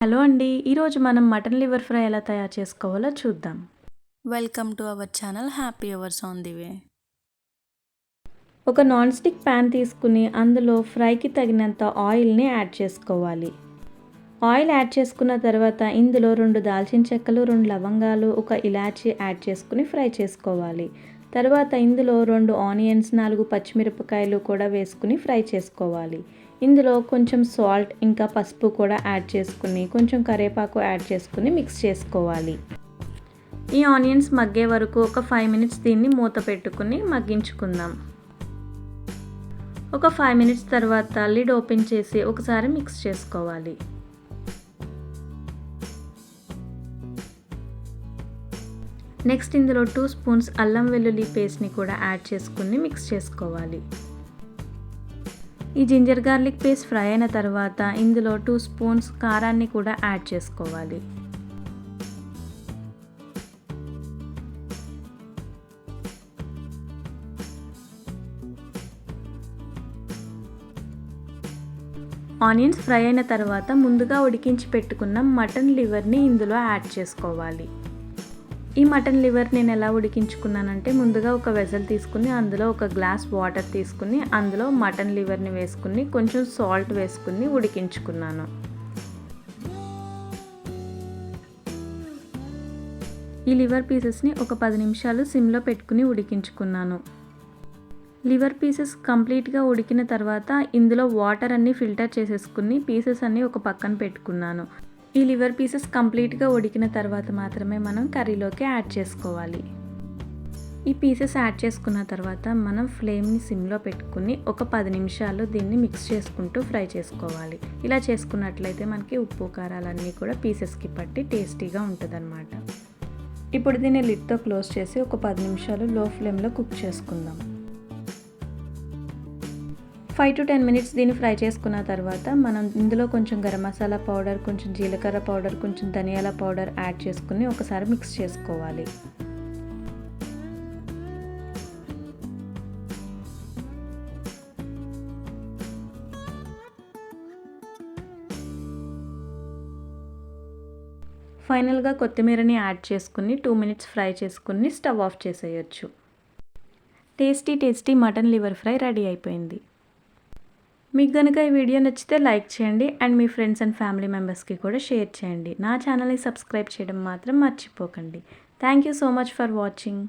Hello అండి, ఈరోజు మనం మటన్ లివర్ ఫ్రై ఎలా తయారు చేసుకోవాలో చూద్దాం. Welcome to our channel happy hours on the way. ఒక నాన్ స్టిక్ ప్యాన్ తీసుకుని అందులో ఫ్రైకి తగినంత ఆయిల్ని యాడ్ చేసుకోవాలి. ఆయిల్ యాడ్ చేసుకున్న తర్వాత ఇందులో 2 దాల్చిన చెక్కలు, 2 లవంగాలు, ఒక ఇలాచీ యాడ్ చేసుకుని ఫ్రై చేసుకోవాలి. తర్వాత ఇందులో 2 ఆనియన్స్, 4 పచ్చిమిరపకాయలు కూడా వేసుకుని ఫ్రై చేసుకోవాలి. ఇందులో కొంచెం సాల్ట్ ఇంకా పసుపు కూడా యాడ్ చేసుకుని కొంచెం కరివేపాకు యాడ్ చేసుకుని మిక్స్ చేసుకోవాలి. ఈ ఆనియన్స్ మగ్గే వరకు ఒక 5 మినిట్స్ దీన్ని మూత పెట్టుకుని మగ్గించుకుందాం. ఒక 5 మినిట్స్ తర్వాత లిడ్ ఓపెన్ చేసి ఒకసారి మిక్స్ చేసుకోవాలి. నెక్స్ట్ ఇందులో 2 స్పూన్స్ అల్లం వెల్లుల్లి పేస్ట్ని కూడా యాడ్ చేసుకుని మిక్స్ చేసుకోవాలి. ఈ జింజర్ గార్లిక్ పేస్ట్ ఫ్రై అయిన తర్వాత ఇందులో 2 స్పూన్స్ కారాన్ని కూడా యాడ్ చేసుకోవాలి. ఆనియన్స్ ఫ్రై అయిన తర్వాత ముందుగా ఉడికించి పెట్టుకున్న మటన్ లివర్ని ఇందులో యాడ్ చేసుకోవాలి. ఈ మటన్ లివర్ నేను ఎలా ఉడికించుకున్నానంటే, ముందుగా ఒక వెజల్ తీసుకుని అందులో ఒక గ్లాస్ వాటర్ తీసుకుని అందులో మటన్ లివర్ని వేసుకుని కొంచెం సాల్ట్ వేసుకుని ఉడికించుకున్నాను. ఈ లివర్ పీసెస్ని ఒక 10 నిమిషాలు సిమ్లో పెట్టుకుని ఉడికించుకున్నాను. లివర్ పీసెస్ కంప్లీట్గా ఉడికిన తర్వాత ఇందులో వాటర్ అన్నీ ఫిల్టర్ చేసేసుకుని పీసెస్ అన్నీ ఒక పక్కన పెట్టుకున్నాను. ఈ లివర్ పీసెస్ కంప్లీట్గా ఉడికిన తర్వాత మాత్రమే మనం కర్రీలోకి యాడ్ చేసుకోవాలి. ఈ పీసెస్ యాడ్ చేసుకున్న తర్వాత మనం ఫ్లేమ్ని సిమ్లో పెట్టుకుని ఒక 10 నిమిషాలు దీన్ని మిక్స్ చేసుకుంటూ ఫ్రై చేసుకోవాలి. ఇలా చేసుకున్నట్లయితే మనకి ఉప్పు కారాలన్నీ కూడా పీసెస్కి పట్టి టేస్టీగా ఉంటుందన్నమాట. ఇప్పుడు దీన్ని లిడ్తో క్లోజ్ చేసి ఒక 10 నిమిషాలు లో ఫ్లేమ్లో కుక్ చేసుకుందాం. 5 to 10 మినిట్స్ దీన్ని ఫ్రై చేసుకున్న తర్వాత మనం ఇందులో కొంచెం గరం మసాలా పౌడర్, కొంచెం జీలకర్ర పౌడర్, కొంచెం ధనియాల పౌడర్ యాడ్ చేసుకుని ఒకసారి మిక్స్ చేసుకోవాలి. ఫైనల్గా కొత్తిమీరని యాడ్ చేసుకుని 2 మినిట్స్ ఫ్రై చేసుకుని స్టవ్ ఆఫ్ చేసేయచ్చు. Tasty mutton liver fry ready అయిపోయింది. మీకు కనుక ఈ వీడియో నచ్చితే లైక్ చేయండి and me friends and family మెంబర్స్కి కూడా షేర్ చేయండి. నా ఛానల్ని సబ్స్క్రైబ్ చేయడం మాత్రం మర్చిపోకండి. Thank you so much for watching.